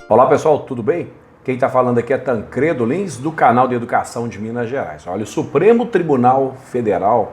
Olá pessoal, tudo bem? Quem está falando aqui é Tancredo Lins, do canal de Educação de Minas Gerais. Olha, o Supremo Tribunal Federal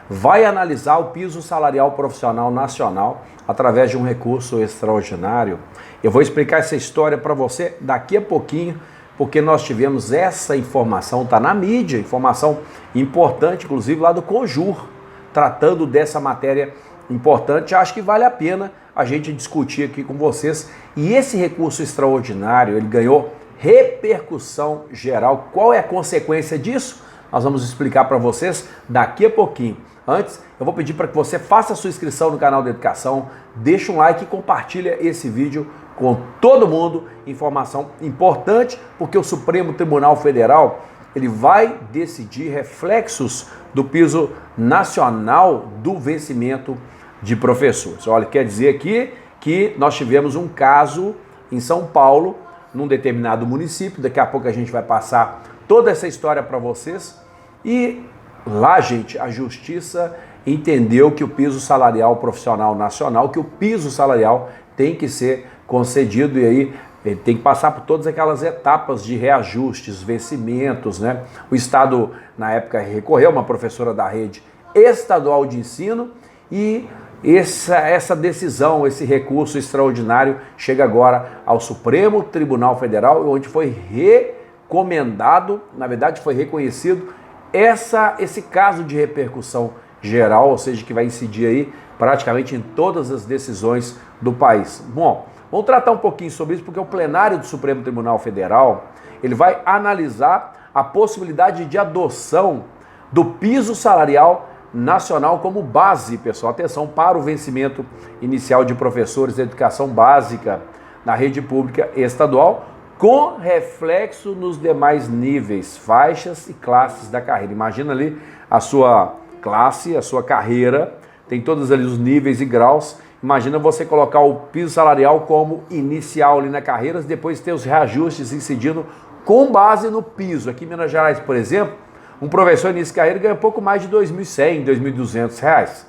vai analisar o piso salarial profissional nacional através de um recurso extraordinário. Eu vou explicar essa história para você daqui a pouquinho, porque nós tivemos essa informação, está na mídia, informação importante, inclusive lá do Conjur, tratando dessa matéria importante. Acho que vale a pena a gente discutir aqui com vocês. E esse recurso extraordinário, ele ganhou repercussão geral. Qual é a consequência disso? Nós vamos explicar para vocês daqui a pouquinho. Antes, eu vou pedir para que você faça a sua inscrição no canal da Educação, deixa um like e compartilha esse vídeo com todo mundo. Informação importante, porque o Supremo Tribunal Federal ele vai decidir reflexos do piso nacional do vencimento de professores. Olha, quer dizer aqui que nós tivemos um caso em São Paulo, num determinado município, daqui a pouco a gente vai passar toda essa história para vocês, e lá, gente, a justiça entendeu que o piso salarial profissional nacional, que o piso salarial tem que ser concedido, e aí ele tem que passar por todas aquelas etapas de reajustes, vencimentos, né? O Estado, na época, recorreu, uma professora da rede estadual de ensino, e essa decisão, esse recurso extraordinário chega agora ao Supremo Tribunal Federal, onde foi recomendado, na verdade foi reconhecido, esse caso de repercussão geral, ou seja, que vai incidir aí praticamente em todas as decisões do país. Bom, vamos tratar um pouquinho sobre isso, porque o plenário do Supremo Tribunal Federal, ele vai analisar a possibilidade de adoção do piso salarial nacional como base, pessoal, atenção, para o vencimento inicial de professores de educação básica na rede pública estadual, com reflexo nos demais níveis, faixas e classes da carreira. Imagina ali a sua classe, a sua carreira, tem todos ali os níveis e graus. Imagina você colocar o piso salarial como inicial ali na carreira, depois ter os reajustes incidindo com base no piso. Aqui em Minas Gerais, por exemplo, um professor início de carreira ganha pouco mais de R$ 2.100, R$ 2.200.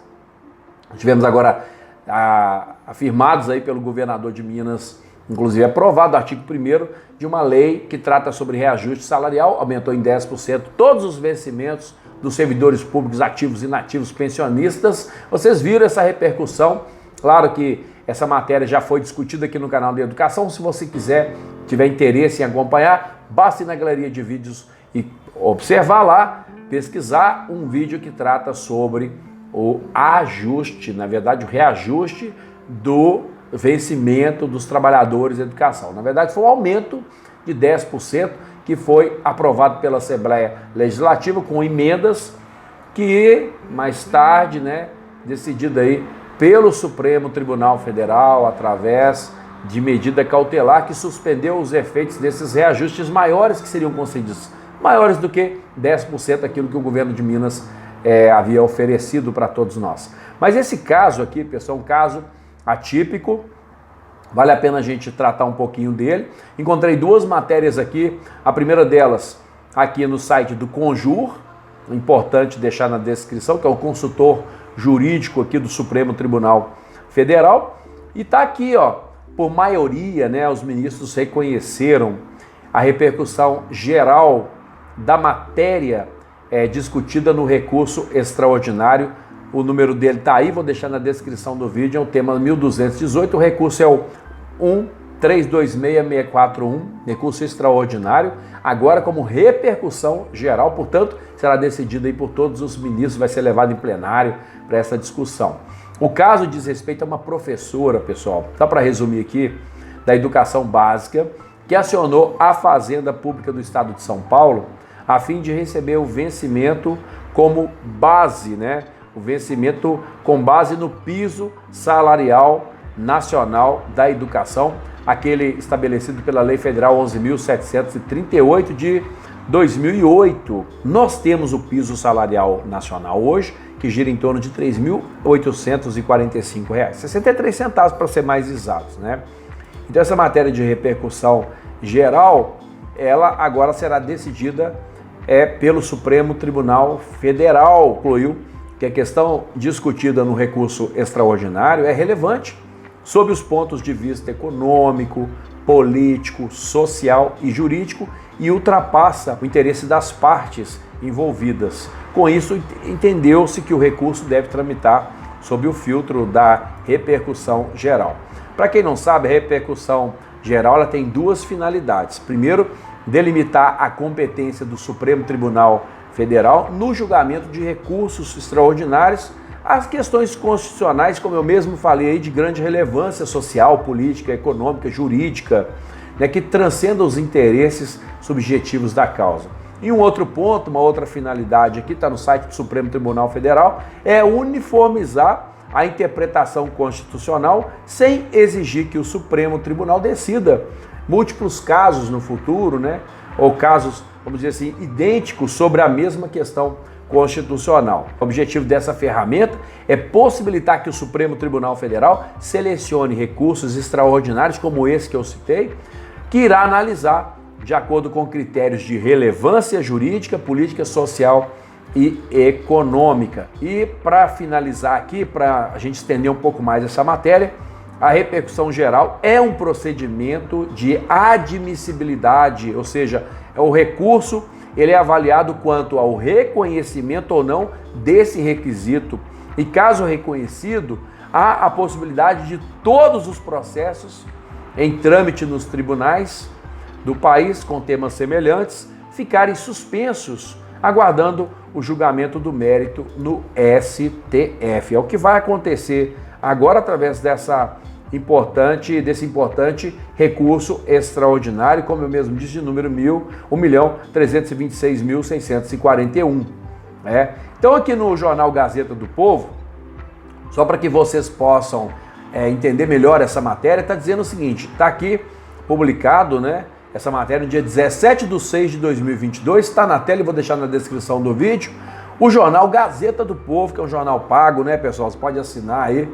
Tivemos agora afirmados aí pelo governador de Minas, inclusive aprovado o artigo 1º de uma lei que trata sobre reajuste salarial, aumentou em 10% todos os vencimentos dos servidores públicos ativos e inativos pensionistas. Vocês viram essa repercussão? Claro que essa matéria já foi discutida aqui no canal de Educação. Se você tiver interesse em acompanhar, basta ir na galeria de vídeos e observar lá, pesquisar um vídeo que trata sobre o ajuste, na verdade o reajuste do vencimento dos trabalhadores de educação. Na verdade foi um aumento de 10% que foi aprovado pela Assembleia Legislativa com emendas que mais tarde, né, decidida aí pelo Supremo Tribunal Federal através de medida cautelar que suspendeu os efeitos desses reajustes maiores que seriam concedidos, maiores do que 10% aquilo que o governo de Minas havia oferecido para todos nós. Mas esse caso aqui, pessoal, é um caso atípico, vale a pena a gente tratar um pouquinho dele. Encontrei duas matérias aqui, a primeira delas aqui no site do Conjur, importante deixar na descrição, que é o consultor jurídico aqui do Supremo Tribunal Federal, e está aqui, ó, por maioria, né, os ministros reconheceram a repercussão geral da matéria discutida no recurso extraordinário. O número dele está aí, vou deixar na descrição do vídeo, é o tema 1218, o recurso é o 1326641, recurso extraordinário, agora como repercussão geral, portanto, será decidido aí por todos os ministros, vai ser levado em plenário para essa discussão. O caso diz respeito a uma professora, pessoal, só para resumir aqui, da educação básica, que acionou a Fazenda Pública do Estado de São Paulo a fim de receber o vencimento como base, né? O vencimento com base no piso salarial nacional da educação, aquele estabelecido pela Lei Federal 11.738 de 2008. Nós temos o piso salarial nacional hoje, que gira em torno de R$ 3.845, 63 centavos para ser mais exatos, né? Então essa matéria de repercussão geral, ela agora será decidida pelo Supremo Tribunal Federal. Concluiu que a questão discutida no recurso extraordinário é relevante sob os pontos de vista econômico, político, social e jurídico e ultrapassa o interesse das partes envolvidas. Com isso, entendeu-se que o recurso deve tramitar sob o filtro da repercussão geral. Para quem não sabe, a repercussão geral ela tem duas finalidades. Primeiro, delimitar a competência do Supremo Tribunal Federal no julgamento de recursos extraordinários às questões constitucionais, como eu mesmo falei aí, de grande relevância social, política, econômica, jurídica, né, que transcendam os interesses subjetivos da causa. E um outro ponto, uma outra finalidade aqui, está no site do Supremo Tribunal Federal, é uniformizar a interpretação constitucional sem exigir que o Supremo Tribunal decida múltiplos casos no futuro, né, ou casos, vamos dizer assim, idênticos sobre a mesma questão constitucional. O objetivo dessa ferramenta é possibilitar que o Supremo Tribunal Federal selecione recursos extraordinários como esse que eu citei, que irá analisar de acordo com critérios de relevância jurídica, política, social e econômica. E para finalizar aqui, para a gente estender um pouco mais essa matéria, a repercussão geral é um procedimento de admissibilidade, ou seja, é o recurso, ele é avaliado quanto ao reconhecimento ou não desse requisito. E caso reconhecido, há a possibilidade de todos os processos em trâmite nos tribunais do país com temas semelhantes ficarem suspensos, aguardando o julgamento do mérito no STF. É o que vai acontecer agora através desse importante recurso extraordinário, como eu mesmo disse, de número 1.326.641. Então aqui no jornal Gazeta do Povo, só para que vocês possam entender melhor essa matéria, está dizendo o seguinte, está aqui publicado, né? Essa matéria no dia 17/6/2022, está na tela e vou deixar na descrição do vídeo. O jornal Gazeta do Povo, que é um jornal pago, né, pessoal? Você pode assinar aí,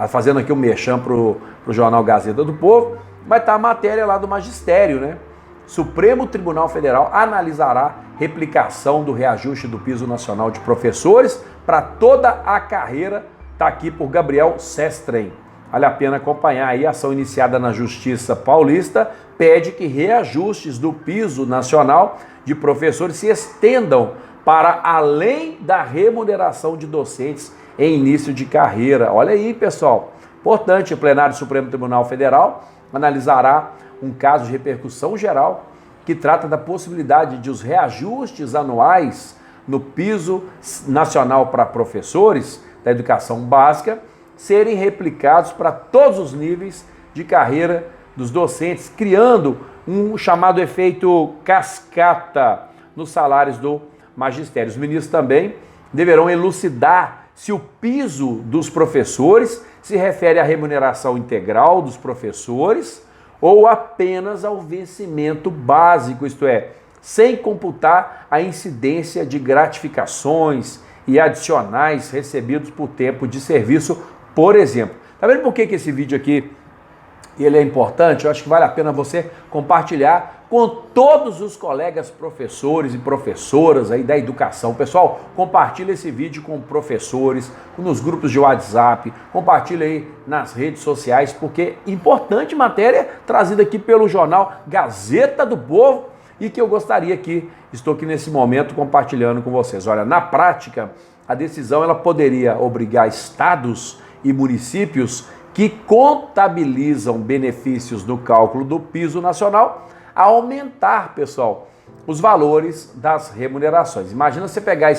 fazendo aqui um merchan pro jornal Gazeta do Povo. Vai estar a matéria lá do magistério, né? Supremo Tribunal Federal analisará replicação do reajuste do piso nacional de professores para toda a carreira. Está aqui por Gabriel Sestrem. Vale a pena acompanhar aí a ação iniciada na Justiça Paulista, pede que reajustes do piso nacional de professores se estendam para além da remuneração de docentes em início de carreira. Olha aí, pessoal. Importante, o plenário do Supremo Tribunal Federal analisará um caso de repercussão geral que trata da possibilidade de os reajustes anuais no piso nacional para professores da educação básica serem replicados para todos os níveis de carreira dos docentes, criando um chamado efeito cascata nos salários do magistério. Os ministros também deverão elucidar se o piso dos professores se refere à remuneração integral dos professores ou apenas ao vencimento básico, isto é, sem computar a incidência de gratificações e adicionais recebidos por tempo de serviço, por exemplo. Tá vendo por que esse vídeo aqui ele é importante? Eu acho que vale a pena você compartilhar com todos os colegas professores e professoras aí da educação. Pessoal, compartilha esse vídeo com professores, nos grupos de WhatsApp, compartilha aí nas redes sociais, porque importante matéria trazida aqui pelo jornal Gazeta do Povo e que eu gostaria que estou aqui nesse momento compartilhando com vocês. Olha, na prática, a decisão ela poderia obrigar estados e municípios que contabilizam benefícios no cálculo do piso nacional a aumentar, pessoal, os valores das remunerações. Imagina você pegar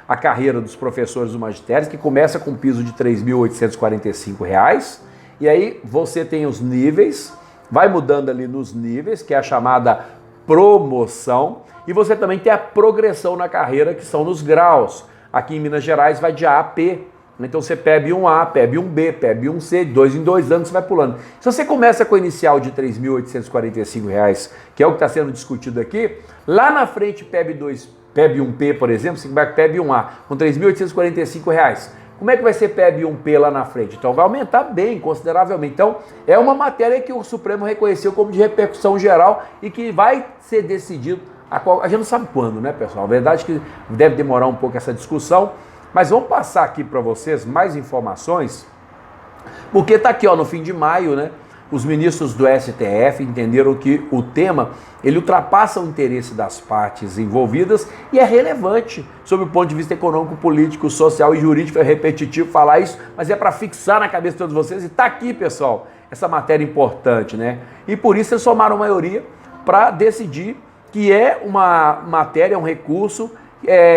a carreira dos professores do magistério, que começa com um piso de R$ 3.845, e aí você tem os níveis, vai mudando ali nos níveis, que é a chamada promoção, e você também tem a progressão na carreira, que são nos graus. Aqui em Minas Gerais vai de A a P. Então você PEB 1A, PEB 1B, PEB 1C, de 2 em 2 anos você vai pulando. Se você começa com o inicial de R$ 3.845, que é o que está sendo discutido aqui, lá na frente PEB 1P, por exemplo, você vai para PEB 1A com R$ 3.845. Como é que vai ser PEB 1P lá na frente? Então vai aumentar bem, consideravelmente. Então é uma matéria que o Supremo reconheceu como de repercussão geral e que vai ser decidido, a gente não sabe quando, né, pessoal? A verdade é que deve demorar um pouco essa discussão. Mas vamos passar aqui para vocês mais informações, porque está aqui ó, no fim de maio, né, os ministros do STF entenderam que o tema ele ultrapassa o interesse das partes envolvidas e é relevante sob o ponto de vista econômico, político, social e jurídico. É repetitivo falar isso, mas é para fixar na cabeça de todos vocês. E está aqui, pessoal, essa matéria importante, né? E por isso eles somaram maioria para decidir que é uma matéria, um recurso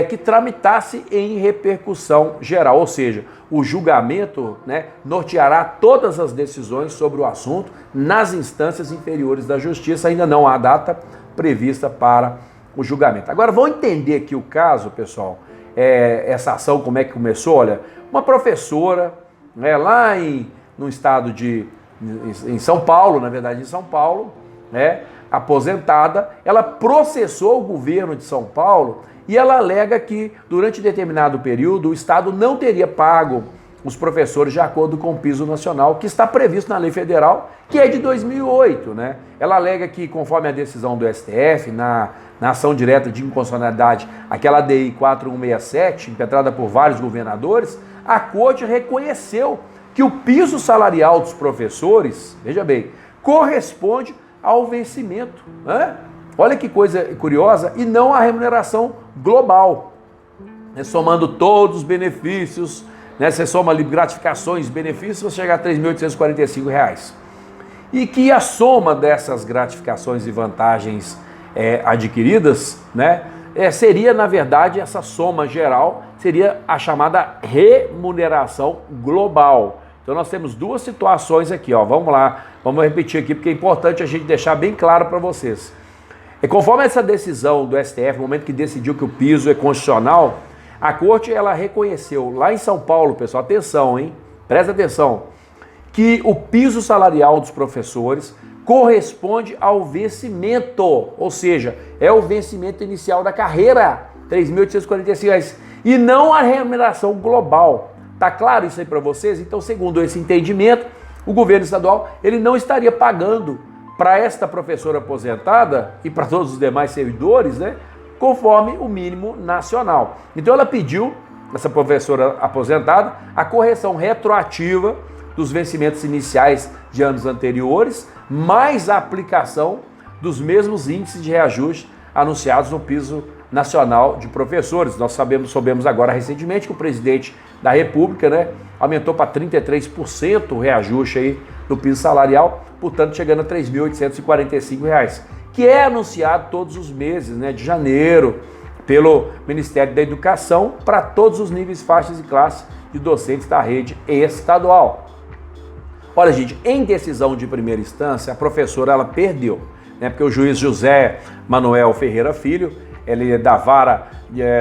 que tramitasse em repercussão geral, ou seja, o julgamento, né, norteará todas as decisões sobre o assunto nas instâncias inferiores da Justiça. Ainda não há data prevista para o julgamento. Agora, vamos entender aqui o caso, pessoal, essa ação, como é que começou? Olha, uma professora, né, lá no estado em São Paulo, na verdade em São Paulo, né, aposentada, ela processou o governo de São Paulo e ela alega que durante determinado período o Estado não teria pago os professores de acordo com o piso nacional que está previsto na lei federal, que é de 2008, né? Ela alega que, conforme a decisão do STF, na ação direta de inconstitucionalidade, aquela DI 4167, impetrada por vários governadores, a Corte reconheceu que o piso salarial dos professores, veja bem, corresponde ao vencimento, né? Olha que coisa curiosa, e não a remuneração global, né? Somando todos os benefícios, né? Você soma ali gratificações, benefícios, você chega a R$ 3.845. E que a soma dessas gratificações e vantagens adquiridas, né? Seria, na verdade, essa soma geral, seria a chamada remuneração global. Então nós temos duas situações aqui, ó. Vamos lá, vamos repetir aqui, porque é importante a gente deixar bem claro para vocês. Conforme essa decisão do STF, no momento que decidiu que o piso é constitucional, a Corte ela reconheceu lá em São Paulo, pessoal, atenção, hein? Presta atenção, que o piso salarial dos professores corresponde ao vencimento, ou seja, é o vencimento inicial da carreira, R$ 3.845, e não a remuneração global. Tá claro isso aí para vocês? Então, segundo esse entendimento, o governo estadual ele não estaria pagando para esta professora aposentada e para todos os demais servidores, né, conforme o mínimo nacional. Então ela pediu, essa professora aposentada, a correção retroativa dos vencimentos iniciais de anos anteriores, mais a aplicação dos mesmos índices de reajuste anunciados no piso nacional de professores. Nós soubemos agora recentemente que o presidente da República, né, aumentou para 33% o reajuste aí do piso salarial, portanto chegando a R$ 3.845, que é anunciado todos os meses, né, de janeiro, pelo Ministério da Educação para todos os níveis, faixas e classes de docentes da rede estadual. Olha, gente, em decisão de primeira instância, a professora ela perdeu, né, porque o juiz José Manuel Ferreira Filho, ele é da vara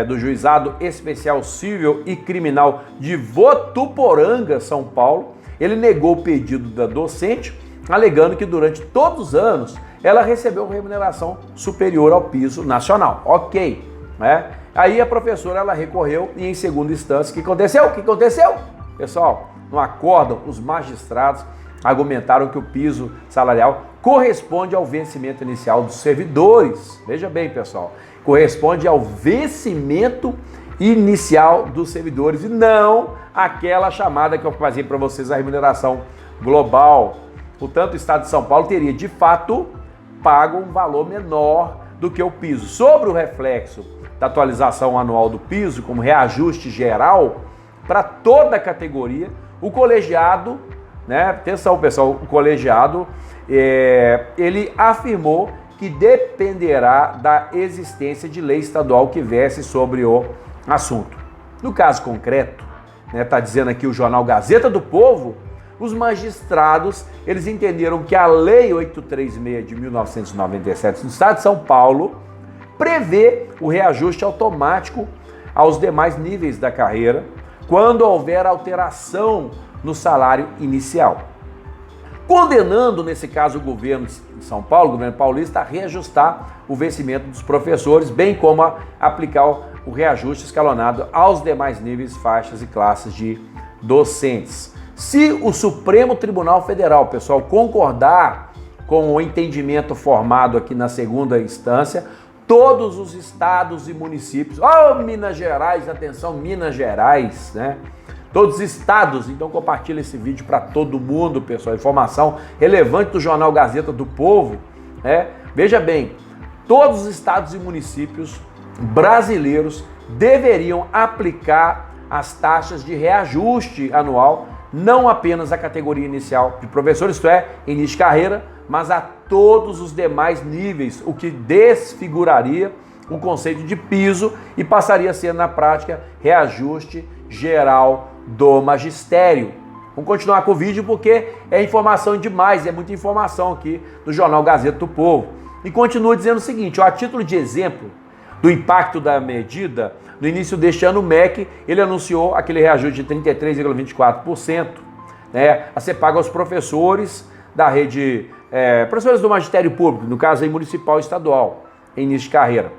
do Juizado Especial Civil e Criminal de Votuporanga, São Paulo, ele negou o pedido da docente, alegando que durante todos os anos ela recebeu remuneração superior ao piso nacional. Ok, né? Aí a professora ela recorreu e em segunda instância, o que aconteceu? O que aconteceu? Pessoal, no acórdão, os magistrados argumentaram que o piso salarial corresponde ao vencimento inicial dos servidores. Veja bem, pessoal, corresponde ao vencimento inicial dos servidores e não aquela chamada que eu fazia para vocês, a remuneração global. Portanto, o Estado de São Paulo teria, de fato, pago um valor menor do que o piso. Sobre o reflexo da atualização anual do piso, como reajuste geral, para toda a categoria, o colegiado, né, atenção pessoal, o colegiado, ele afirmou que dependerá da existência de lei estadual que verse sobre o assunto. No caso concreto, né, tá dizendo aqui o jornal Gazeta do Povo, os magistrados, eles entenderam que a Lei 836 de 1997 do Estado de São Paulo prevê o reajuste automático aos demais níveis da carreira quando houver alteração no salário inicial. Condenando, nesse caso, o governo de São Paulo, o governo paulista, a reajustar o vencimento dos professores, bem como a aplicar o reajuste escalonado aos demais níveis, faixas e classes de docentes. Se o Supremo Tribunal Federal, pessoal, concordar com o entendimento formado aqui na segunda instância, todos os estados e municípios, Minas Gerais, atenção, Minas Gerais, né? todos os estados. Então compartilha esse vídeo para todo mundo, pessoal. Informação relevante do jornal Gazeta do Povo. Veja bem, todos os estados e municípios brasileiros deveriam aplicar as taxas de reajuste anual, não apenas a categoria inicial de professor, isto é, início de carreira, mas a todos os demais níveis, o que desfiguraria o conceito de piso e passaria a ser, na prática, reajuste geral do magistério. Vamos continuar com o vídeo porque é informação demais, é muita informação aqui do jornal Gazeta do Povo. E continua dizendo o seguinte, a título de exemplo do impacto da medida, no início deste ano o MEC, ele anunciou aquele reajuste de 33,24%, a ser pago aos professores da rede, professores do magistério público, no caso aí municipal e estadual, em início de carreira.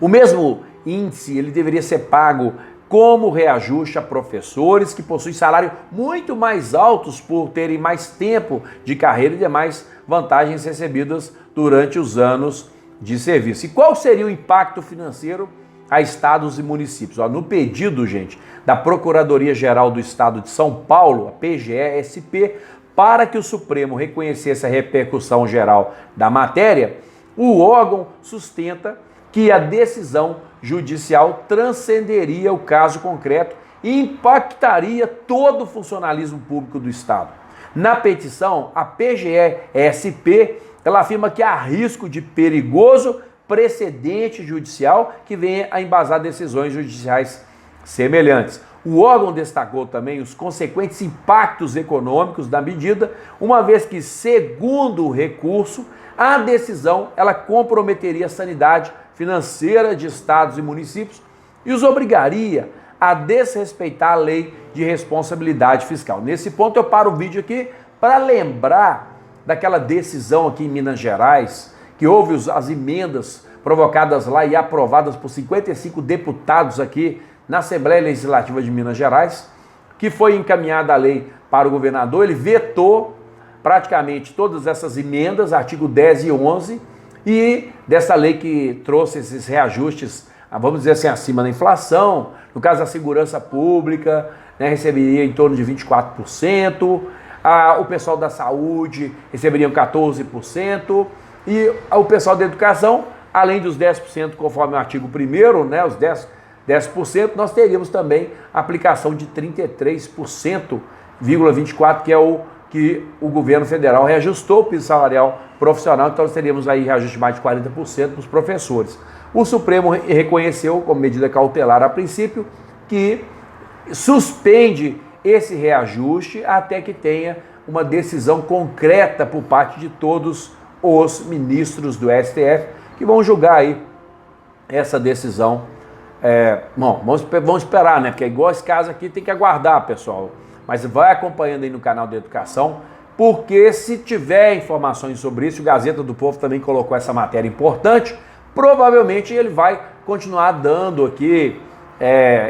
O mesmo índice ele deveria ser pago como reajuste a professores que possuem salário muito mais altos por terem mais tempo de carreira e demais vantagens recebidas durante os anos de serviço. E qual seria o impacto financeiro a estados e municípios? No pedido, gente, da Procuradoria-Geral do Estado de São Paulo, a PGE-SP, para que o Supremo reconhecesse a repercussão geral da matéria, o órgão sustenta que a decisão judicial transcenderia o caso concreto e impactaria todo o funcionalismo público do Estado. Na petição, a PGE-SP, ela afirma que há risco de perigoso precedente judicial que venha a embasar decisões judiciais semelhantes. O órgão destacou também os consequentes impactos econômicos da medida, uma vez que, segundo o recurso, a decisão ela comprometeria a sanidade financeira de estados e municípios e os obrigaria a desrespeitar a lei de responsabilidade fiscal. Nesse ponto eu paro o vídeo aqui para lembrar daquela decisão aqui em Minas Gerais, que houve as emendas provocadas lá e aprovadas por 55 deputados aqui na Assembleia Legislativa de Minas Gerais, que foi encaminhada a lei para o governador, ele vetou praticamente todas essas emendas, artigo 10 e 11, e dessa lei que trouxe esses reajustes, vamos dizer assim, acima da inflação, no caso da segurança pública, receberia em torno de 24%, o pessoal da saúde receberiam 14%, e o pessoal da educação, além dos 10%, conforme o artigo 1º, os 10%, nós teríamos também a aplicação de 33,24%, que é o que o governo federal reajustou o piso salarial profissional, então nós teríamos aí reajuste de mais de 40% para os professores. O Supremo reconheceu, como medida cautelar a princípio, que suspende esse reajuste até que tenha uma decisão concreta por parte de todos os ministros do STF, que vão julgar aí essa decisão. Vamos esperar, Porque é igual esse caso aqui, tem que aguardar, pessoal. Mas vai acompanhando aí no canal da Educação, porque se tiver informações sobre isso, o Gazeta do Povo também colocou essa matéria importante, provavelmente ele vai continuar dando aqui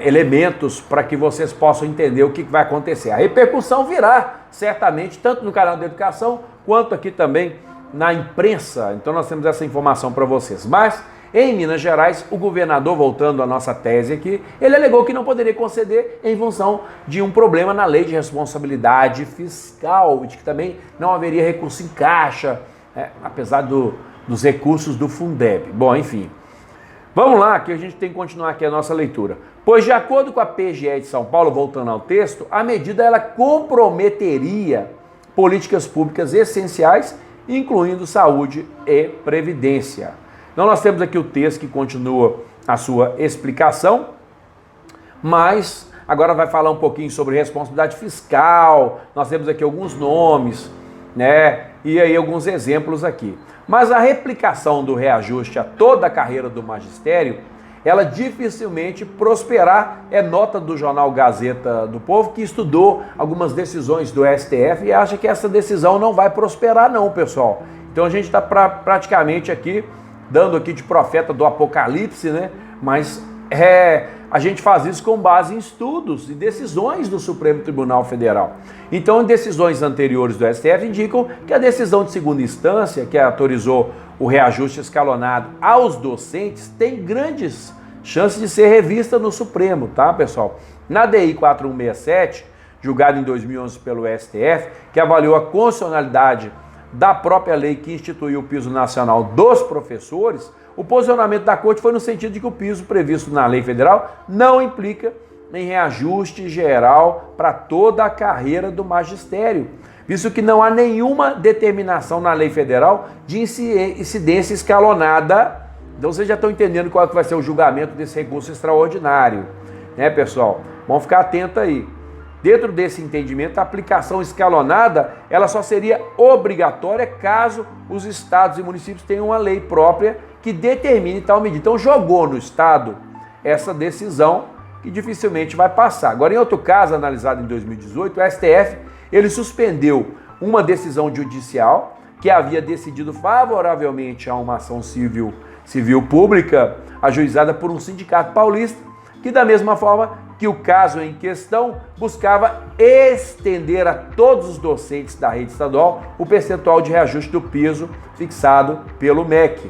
elementos para que vocês possam entender o que vai acontecer. A repercussão virá, certamente, tanto no canal da Educação, quanto aqui também na imprensa. Então nós temos essa informação para vocês. Mas, em Minas Gerais, o governador, voltando à nossa tese aqui, ele alegou que não poderia conceder em função de um problema na lei de responsabilidade fiscal, de que também não haveria recurso em caixa, apesar dos recursos do Fundeb. Bom, enfim. Vamos lá, que a gente tem que continuar aqui a nossa leitura. Pois, de acordo com a PGE de São Paulo, voltando ao texto, a medida ela comprometeria políticas públicas essenciais, incluindo saúde e previdência. Então nós temos aqui o texto que continua a sua explicação, mas agora vai falar um pouquinho sobre responsabilidade fiscal, nós temos aqui alguns nomes, e aí alguns exemplos aqui. Mas a replicação do reajuste a toda a carreira do magistério, ela dificilmente prosperará, é nota do jornal Gazeta do Povo, que estudou algumas decisões do STF e acha que essa decisão não vai prosperar não, pessoal. Então a gente está praticamente aqui, dando aqui de profeta do Apocalipse, mas a gente faz isso com base em estudos e decisões do Supremo Tribunal Federal. Então, decisões anteriores do STF indicam que a decisão de segunda instância, que autorizou o reajuste escalonado aos docentes, tem grandes chance de ser revista no Supremo, tá, pessoal? Na DI 4167, julgada em 2011 pelo STF, que avaliou a constitucionalidade da própria lei que instituiu o piso nacional dos professores, o posicionamento da Corte foi no sentido de que o piso previsto na lei federal não implica em reajuste geral para toda a carreira do magistério, visto que não há nenhuma determinação na lei federal de incidência escalonada. Então vocês já estão entendendo qual que vai ser o julgamento desse recurso extraordinário, né, pessoal? Vamos ficar atento aí. Dentro desse entendimento, a aplicação escalonada, ela só seria obrigatória caso os estados e municípios tenham uma lei própria que determine tal medida. Então jogou no estado essa decisão que dificilmente vai passar. Agora, em outro caso, analisado em 2018, o STF, ele suspendeu uma decisão judicial que havia decidido favoravelmente a uma ação civil pública ajuizada por um sindicato paulista, que da mesma forma que o caso em questão buscava estender a todos os docentes da rede estadual o percentual de reajuste do piso fixado pelo MEC.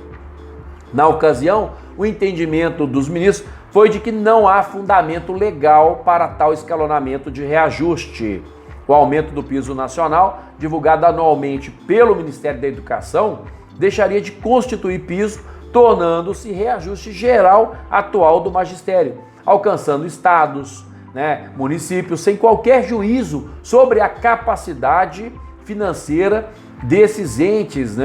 Na ocasião, o entendimento dos ministros foi de que não há fundamento legal para tal escalonamento de reajuste. O aumento do piso nacional, divulgado anualmente pelo Ministério da Educação, deixaria de constituir piso, tornando-se reajuste geral atual do magistério, alcançando estados, municípios, sem qualquer juízo sobre a capacidade financeira desses entes,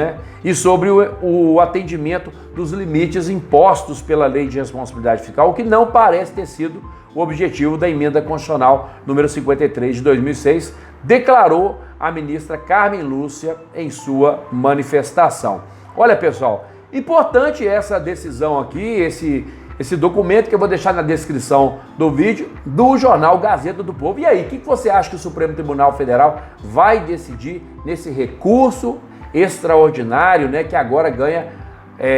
e sobre o atendimento dos limites impostos pela Lei de Responsabilidade Fiscal, o que não parece ter sido o objetivo da emenda constitucional número 53 de 2006, declarou a ministra Carmen Lúcia em sua manifestação. Olha, pessoal, importante essa decisão aqui, esse documento que eu vou deixar na descrição do vídeo, do jornal Gazeta do Povo. E aí, o que você acha que o Supremo Tribunal Federal vai decidir nesse recurso extraordinário, que agora ganha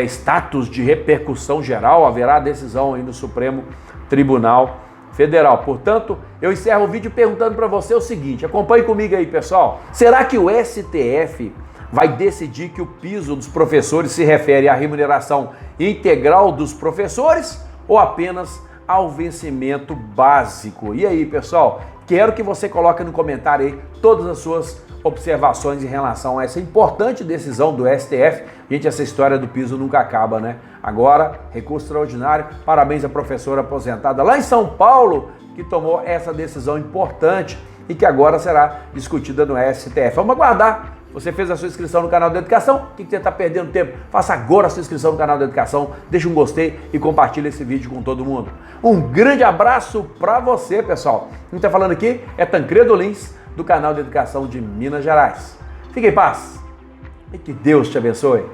status de repercussão geral? Haverá decisão aí no Supremo Tribunal Federal. Portanto, eu encerro o vídeo perguntando para você o seguinte, acompanhe comigo aí, pessoal. Será que o STF vai decidir que o piso dos professores se refere à remuneração integral dos professores ou apenas ao vencimento básico? E aí, pessoal, quero que você coloque no comentário aí todas as suas observações em relação a essa importante decisão do STF. Gente, essa história do piso nunca acaba, Agora, recurso extraordinário, parabéns à professora aposentada lá em São Paulo, que tomou essa decisão importante e que agora será discutida no STF. Vamos aguardar. Você fez a sua inscrição no canal da Educação? O que você está perdendo tempo? Faça agora a sua inscrição no canal da Educação, deixa um gostei e compartilhe esse vídeo com todo mundo. Um grande abraço para você, pessoal. Quem está falando aqui é Tancredo Lins, do canal da Educação de Minas Gerais. Fique em paz e que Deus te abençoe.